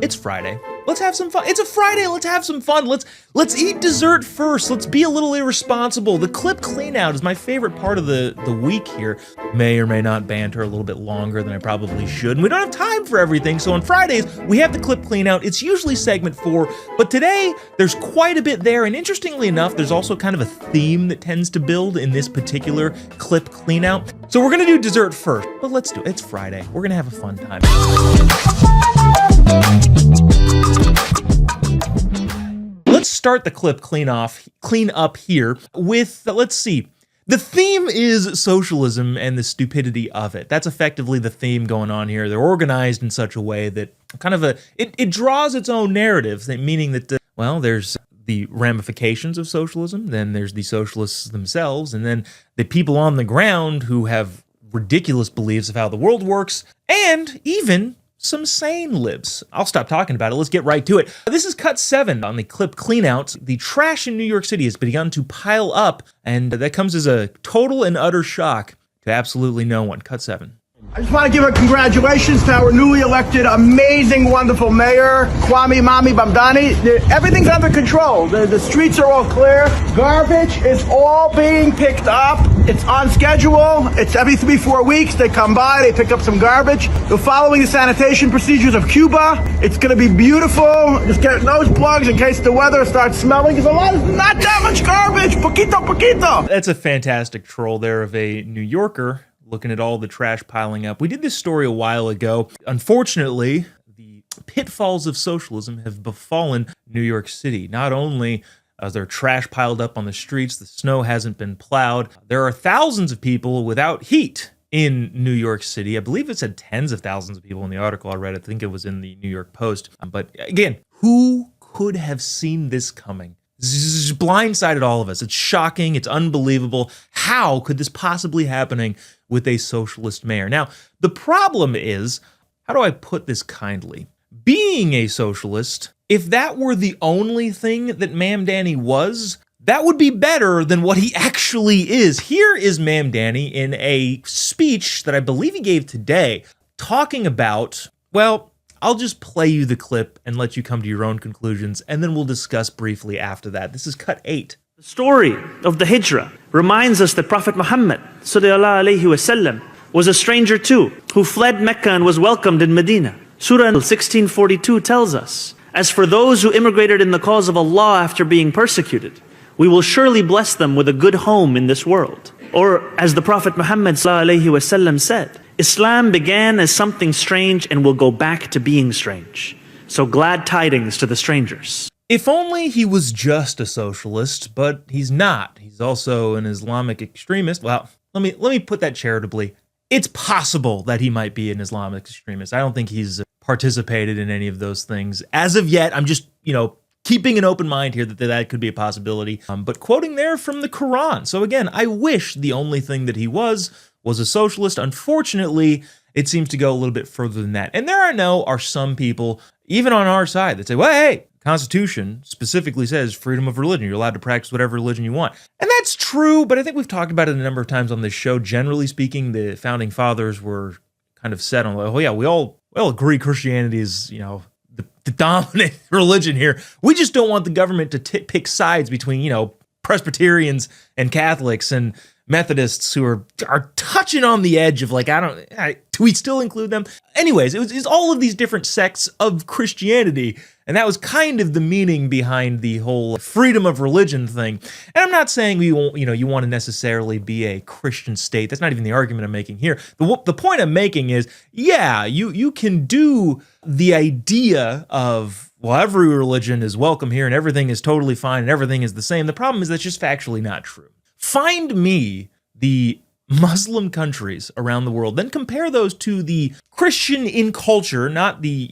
It's Friday. Let's have some fun. It's a Friday. Let's have some fun. Let's eat dessert first. Let's be a little irresponsible. The clip clean out is my favorite part of the week here. May or may not banter a little bit longer than I probably should. And we don't have time for everything. So on Fridays, we have the clip clean out. It's usually segment 4, but today there's quite a bit there. And interestingly enough, there's also kind of a theme that tends to build in this particular clip clean out. So we're going to do dessert first, but let's do it. It's Friday. We're going to have a fun time. Let's start the clip clean up here with, let's see. The theme is socialism and the stupidity of it. That's effectively the theme going on here. They're organized in such a way that kind of it draws its own narrative, meaning that, well, there's the ramifications of socialism, then there's the socialists themselves, and then the people on the ground who have ridiculous beliefs of how the world works, and even some sane libs. I'll stop talking about it. Let's get right to it. This is cut 7 on the clip cleanout. The trash in New York City has begun to pile up, and that comes as a total and utter shock to absolutely no one. Cut 7. I just want to give a congratulations to our newly elected, amazing, wonderful mayor, Kwame Mami Bamdani. Everything's under control. The streets are all clear. Garbage is all being picked up. It's on schedule. It's every 3-4 weeks. They come by, they pick up some garbage. They're following the sanitation procedures of Cuba. It's going to be beautiful. Just get nose plugs in case the weather starts smelling. There's not that much garbage. Poquito. That's a fantastic troll there of a New Yorker looking at all the trash piling up. We did this story a while ago. Unfortunately, the pitfalls of socialism have befallen New York City. Not only is there trash piled up on the streets, the snow hasn't been plowed, there are thousands of people without heat in New York City. I believe it said tens of thousands of people in the article I read. I think it was in the New York Post. But again, who could have seen this coming? This has blindsided all of us. It's shocking. It's unbelievable. How could this possibly happening with a socialist mayor? Now, the problem is, how do I put this kindly? Being a socialist, if that were the only thing that Mamdani was, that would be better than what he actually is. Here is Mamdani in a speech that I believe he gave today, talking about, well, I'll just play you the clip and let you come to your own conclusions, and then we'll discuss briefly after that. This is cut 8. The story of the Hijrah reminds us that Prophet Muhammad ﷺ was a stranger too, who fled Mecca and was welcomed in Medina. Surah 1642 tells us, "As for those who immigrated in the cause of Allah after being persecuted, we will surely bless them with a good home in this world." Or as the Prophet Muhammad ﷺ said, "Islam began as something strange and will go back to being strange. So glad tidings to the strangers." If only he was just a socialist, but he's not. He's also an Islamic extremist. Well, let me put that charitably. It's possible that he might be an Islamic extremist. I don't think he's participated in any of those things as of yet. I'm just, keeping an open mind here that could be a possibility. But quoting there from the Quran. So again, I wish the only thing that he was a socialist. Unfortunately, it seems to go a little bit further than that. And there are some people, even on our side, that say, well, hey, Constitution specifically says freedom of religion. You're allowed to practice whatever religion you want. And that's true, but I think we've talked about it a number of times on this show. Generally speaking, the founding fathers were kind of set on, oh yeah, we all agree Christianity is, the dominant religion here. We just don't want the government to pick sides between, Presbyterians and Catholics and Methodists who are touching on the edge of do we still include them? Anyways, it's all of these different sects of Christianity, and that was kind of the meaning behind the whole freedom of religion thing. And I'm not saying you want to necessarily be a Christian state. That's not even the argument I'm making here. The point I'm making is, yeah, you can do the idea of, well, every religion is welcome here and everything is totally fine and everything is the same. The problem is that's just factually not true. Find me the Muslim countries around the world, then compare those to the Christian in culture, not the,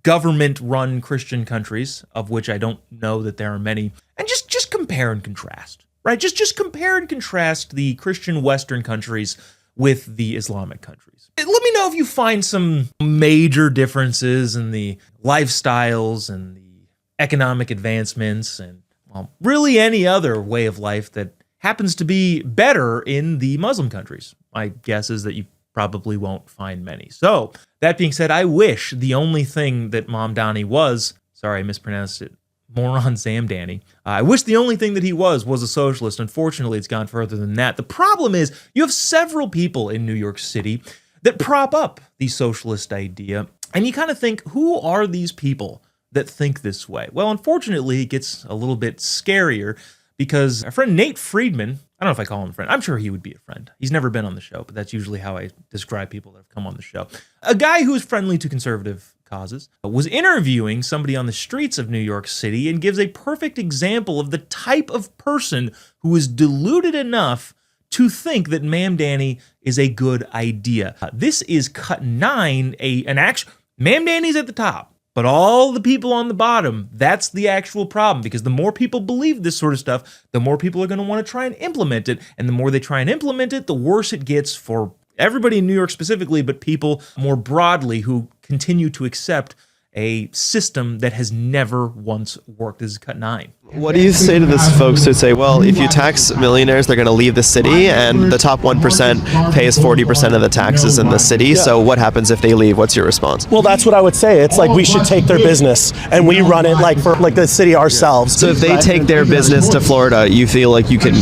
government-run Christian countries, of which I don't know that there are many, and just compare and contrast, right? Just compare and contrast the Christian Western countries with the Islamic countries. Let me know if you find some major differences in the lifestyles and the economic advancements and, well, really any other way of life that happens to be better in the Muslim countries. My guess is that you probably won't find many. So that being said, I wish the only thing that Mamdani was, sorry, I mispronounced it, Moron Zamdani. I wish the only thing that he was a socialist. Unfortunately, it's gone further than that. The problem is you have several people in New York City that prop up the socialist idea, and you kind of think, who are these people that think this way? Well, unfortunately, it gets a little bit scarier because our friend Nate Friedman, I don't know if I call him a friend. I'm sure he would be a friend. He's never been on the show, but that's usually how I describe people that have come on the show. A guy who is friendly to conservative causes was interviewing somebody on the streets of New York City and gives a perfect example of the type of person who is deluded enough to think that Mamdani is a good idea. This is cut 9, an actual Mamdani's at the top, but all the people on the bottom, that's the actual problem, because the more people believe this sort of stuff, the more people are going to want to try and implement it, and the more they try and implement it, the worse it gets for everybody in New York specifically, but people more broadly who continue to accept a system that has never once worked. This is cut 9. What do you say to these folks who say, well, if you tax millionaires, they're going to leave the city, and the top 1% pays 40% of the taxes in the city, so what happens if they leave? What's your response? Well, that's what I would say. It's like we should take their business, and we run it like for like the city ourselves. So if they take their business to Florida, you feel like you can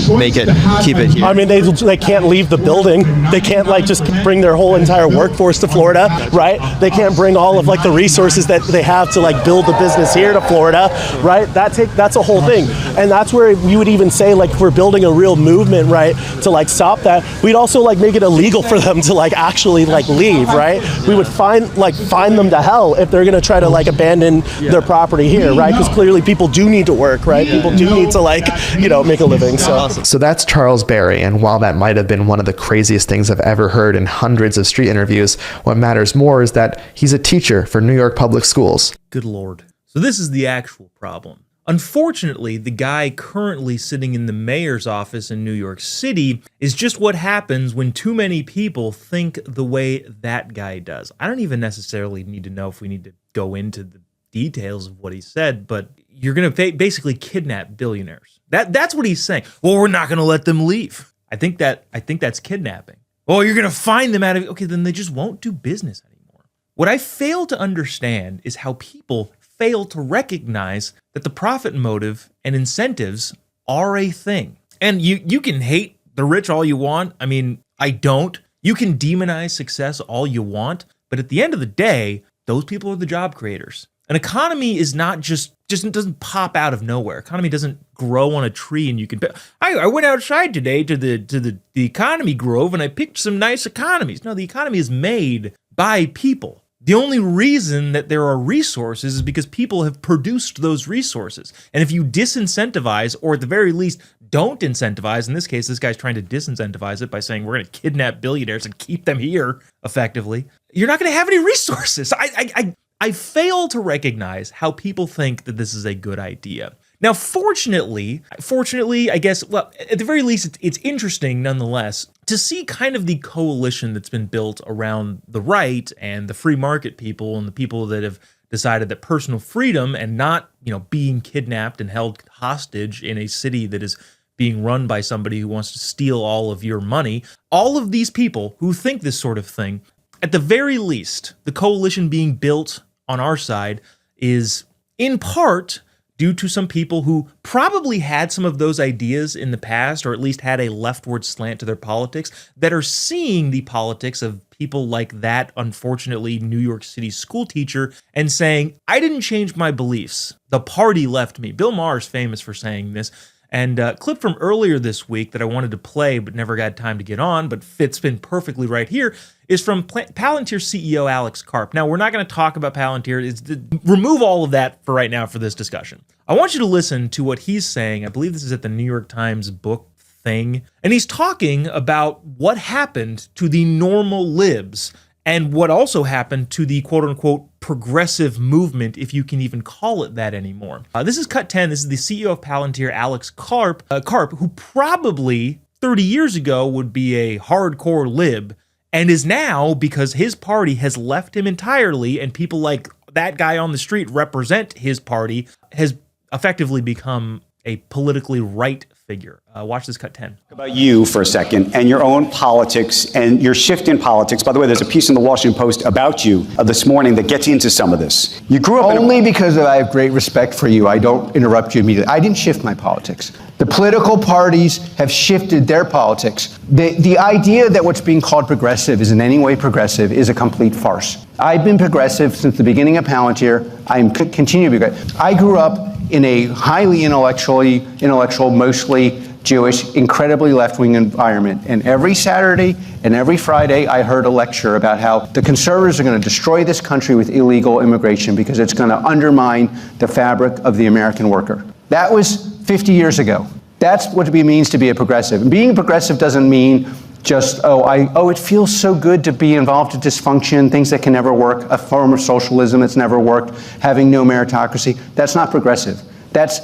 keep it here? I mean, they can't leave the building. They can't like just bring their whole entire workforce to Florida, right? They can't bring all of like the resources that they have to like build the business here to Florida, right? That's a whole thing. And that's where we would even say, like, if we're building a real movement, right, to like stop that, we'd also like make it illegal for them to like actually like leave, right? We would fine them to hell if they're gonna try to like abandon their property here, right? Because clearly people do need to work, right? People do need to like, make a living. So that's Charles Berry, and while that might have been one of the craziest things I've ever heard in hundreds of street interviews, what matters more is that he's a teacher for New York public schools. Good Lord. So this is the actual problem. Unfortunately, the guy currently sitting in the mayor's office in New York City is just what happens when too many people think the way that guy does. I don't even necessarily need to know if we need to go into the details of what he said, but you're going to basically kidnap billionaires. That's what he's saying. Well, we're not going to let them leave. I think that's kidnapping. Oh, you're going to find them out of it. Okay, then they just won't do business anymore. What I fail to understand is how people fail to recognize that the profit motive and incentives are a thing. And you can hate the rich all you want. I mean, I don't. You can demonize success all you want. But at the end of the day, those people are the job creators. An economy is not just doesn't pop out of nowhere. Economy doesn't grow on a tree and you can. I went outside today to the economy grove and I picked some nice economies. No, the economy is made by people. The only reason that there are resources is because people have produced those resources. And if you disincentivize, or at the very least, don't incentivize, in this case, this guy's trying to disincentivize it by saying we're going to kidnap billionaires and keep them here effectively, you're not going to have any resources. I fail to recognize how people think that this is a good idea. Now, fortunately, I guess, well, at the very least, it's interesting nonetheless to see kind of the coalition that's been built around the right and the free market people and the people that have decided that personal freedom and not, being kidnapped and held hostage in a city that is being run by somebody who wants to steal all of your money, all of these people who think this sort of thing, at the very least, the coalition being built on our side is in part due to some people who probably had some of those ideas in the past, or at least had a leftward slant to their politics, that are seeing the politics of people like that, unfortunately, New York City school teacher, and saying, I didn't change my beliefs. The party left me. Bill Maher is famous for saying this. And a clip from earlier this week that I wanted to play but never got time to get on, but fits in perfectly right here, is from Palantir CEO Alex Karp. Now, we're not going to talk about Palantir. Remove all of that for right now for this discussion. I want you to listen to what he's saying. I believe this is at the New York Times book thing. And he's talking about what happened to the normal libs and what also happened to the quote-unquote progressive movement, if you can even call it that anymore. This is cut 10. This is the CEO of Palantir, Alex Karp, who probably 30 years ago would be a hardcore lib, and is now, because his party has left him entirely, and people like that guy on the street represent his party, has effectively become a politically right figure. Watch this cut 10. About you for a second and your own politics and your shift in politics. By the way, there's a piece in the Washington Post about you this morning that gets into some of this. You grew up Only because I have great respect for you, I don't interrupt you immediately. I didn't shift my politics. The political parties have shifted their politics. The idea that what's being called progressive is in any way progressive is a complete farce. I've been progressive since the beginning of Palantir. I am continue to be progressive. I grew up in a highly intellectual, mostly Jewish, incredibly left-wing environment. And every Saturday and every Friday, I heard a lecture about how the conservatives are going to destroy this country with illegal immigration because it's going to undermine the fabric of the American worker. That was 50 years ago. That's what it means to be a progressive. And being a progressive doesn't mean just, it feels so good to be involved in dysfunction, things that can never work, a form of socialism that's never worked, having no meritocracy. That's not progressive. That's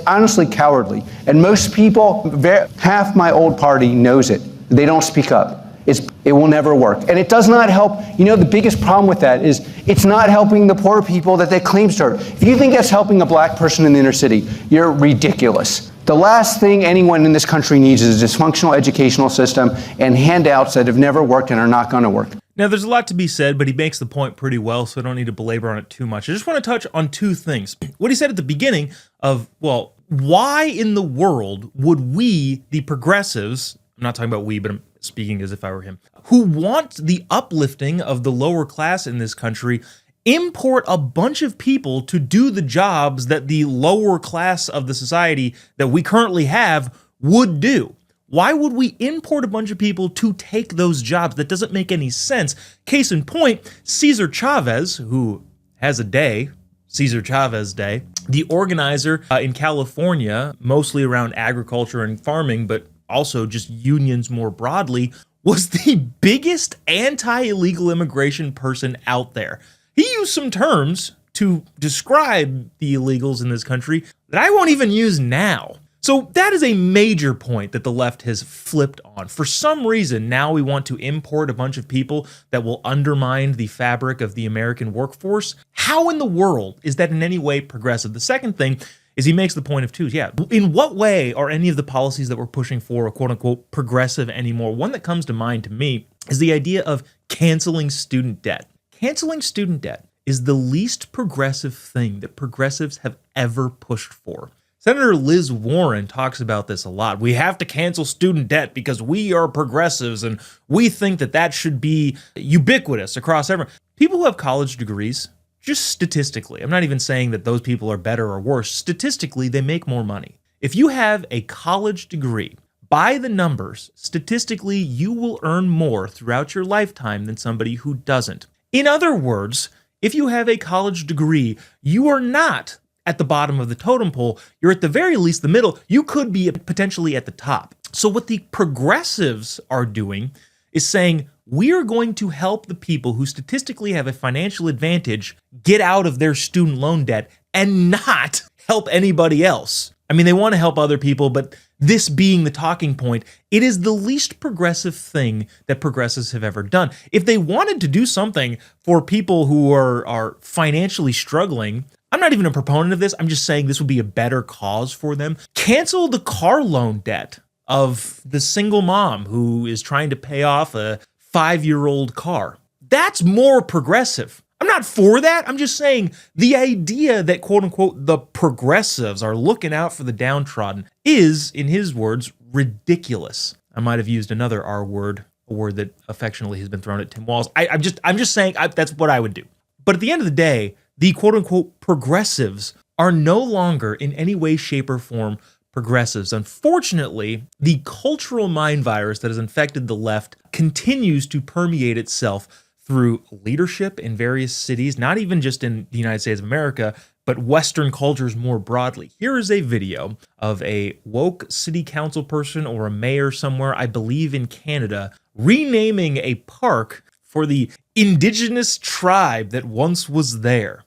honestly cowardly. And most people, half my old party knows it. They don't speak up. It will never work. And it does not help. You know, the biggest problem with that is it's not helping the poor people that they claim to serve. If you think that's helping a black person in the inner city, you're ridiculous. The last thing anyone in this country needs is a dysfunctional educational system and handouts that have never worked and are not going to work. Now, there's a lot to be said, but he makes the point pretty well, so I don't need to belabor on it too much. I just want to touch on two things. What he said at the beginning of, well, why in the world would we, the progressives, I'm not talking about we, but I'm speaking as if I were him, who want the uplifting of the lower class in this country, import a bunch of people to do the jobs that the lower class of the society that we currently have would do. Why would we import a bunch of people to take those jobs? That doesn't make any sense. Case in point, Cesar Chavez, who has a day, Cesar Chavez Day, the organizer in California, mostly around agriculture and farming, but also just unions more broadly, was the biggest anti-illegal immigration person out there. He used some terms to describe the illegals in this country that I won't even use now. So that is a major point that the left has flipped on. For some reason, now we want to import a bunch of people that will undermine the fabric of the American workforce. How in the world is that in any way progressive? The second thing is he makes the point of two. Yeah, in what way are any of the policies that we're pushing for quote unquote progressive anymore? One that comes to mind to me is the idea of canceling student debt. Canceling student debt is the least progressive thing that progressives have ever pushed for. Senator Liz Warren talks about this a lot. We have to cancel student debt because we are progressives and we think that that should be ubiquitous across everyone. People who have college degrees, just statistically, I'm not even saying that those people are better or worse. Statistically, they make more money. If you have a college degree, by the numbers, statistically, you will earn more throughout your lifetime than somebody who doesn't. In other words, if you have a college degree, you are not at the bottom of the totem pole. You're at the very least the middle. You could be potentially at the top. So what the progressives are doing is saying, we are going to help the people who statistically have a financial advantage get out of their student loan debt and not help anybody else. I mean, they want to help other people, but this being the talking point, it is the least progressive thing that progressives have ever done. If they wanted to do something for people who are financially struggling, I'm not even a proponent of this. I'm just saying this would be a better cause for them. Cancel the car loan debt of the single mom who is trying to pay off a 5-year-old car. That's more progressive. I'm not for that. I'm just saying the idea that, quote unquote, the progressives are looking out for the downtrodden is, in his words, ridiculous. I might have used another R word, a word that affectionately has been thrown at Tim Walz. I'm just saying that's what I would do. But at the end of the day, the quote unquote progressives are no longer in any way, shape, or form progressives. Unfortunately, the cultural mind virus that has infected the left continues to permeate itself through leadership in various cities, not even just in the United States of America, but Western cultures more broadly. Here is a video of a woke city council person or a mayor somewhere, I believe in Canada, renaming a park for the indigenous tribe that once was there.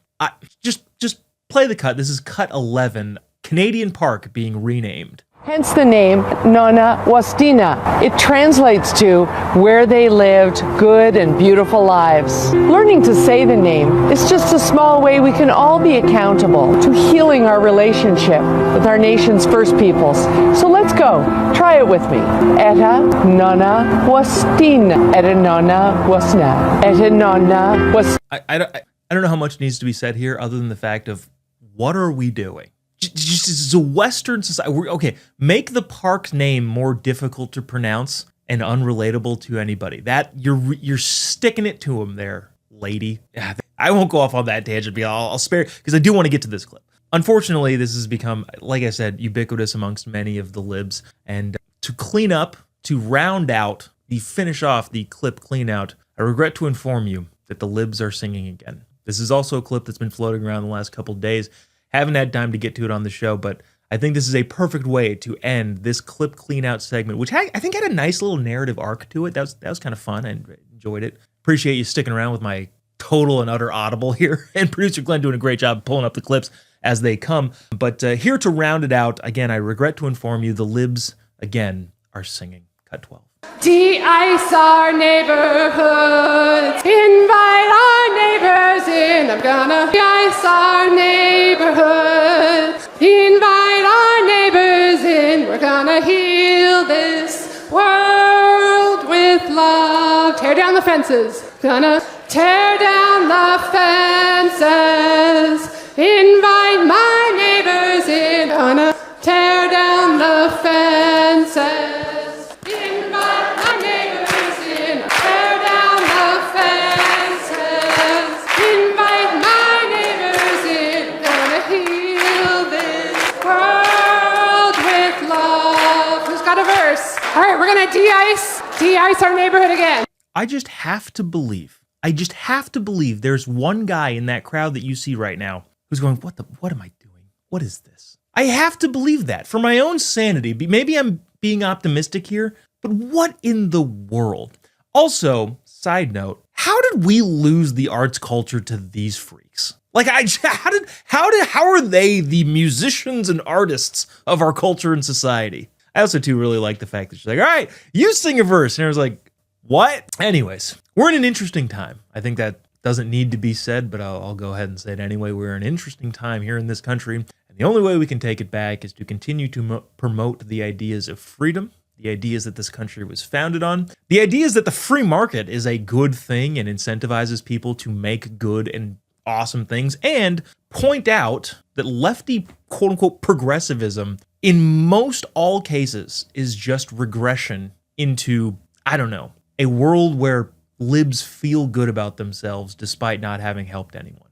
Just play the cut. This is cut 11. Canadian Park being renamed. Hence the name Nonna Wastina. It translates to where they lived good and beautiful lives. Learning to say the name is just a small way we can all be accountable to healing our relationship with our nation's first peoples. So let's go. Try it with me. Etta Nonna Wastina. Etta Nonna Wasna. Etta Nonna Was. I don't know how much needs to be said here other than the fact of what are we doing? Just as a Western society, okay, make the park's name more difficult to pronounce and unrelatable to anybody. That you're sticking it to them there, lady. I won't go off on that tangent, but I'll spare because I do want to get to this clip. Unfortunately, this has become, like I said, ubiquitous amongst many of the libs. And to clean up, to round out, finish off the clip clean out, I regret to inform you that the libs are singing again. This is also a clip that's been floating around the last couple of days. Haven't had time to get to it on the show, but I think this is a perfect way to end this clip clean out segment, which I think had a nice little narrative arc to it. That was kind of fun and enjoyed it. Appreciate you sticking around with my total and utter audible here, and producer Glenn doing a great job pulling up the clips as they come. But here to round it out, again, I regret to inform you, the libs, again, are singing. Cut 12. De-ice our neighborhoods, invite our neighbors in. I'm gonna de-ice our neighborhoods, invite our neighbors in. We're gonna heal this world with love. Tear down the fences. Gonna tear down the fences, invite my neighbors in. Gonna tear down the fences. All right, we're gonna de-ice our neighborhood again. I just have to believe there's one guy in that crowd that you see right now who's going, what am I doing? What is this? I have to believe that for my own sanity. Maybe I'm being optimistic here, but what in the world? Also, side note, how did we lose the arts culture to these freaks? Like, how are they the musicians and artists of our culture and society? I also, too, really like the fact that she's like, all right, you sing a verse. And I was like, what? Anyways, we're in an interesting time. I think that doesn't need to be said, but I'll go ahead and say it anyway. We're in an interesting time here in this country. And the only way we can take it back is to continue to promote the ideas of freedom, the ideas that this country was founded on, the ideas that the free market is a good thing and incentivizes people to make good and awesome things, and point out that lefty, quote-unquote, progressivism in most all cases is just regression into, I don't know, a world where libs feel good about themselves despite not having helped anyone.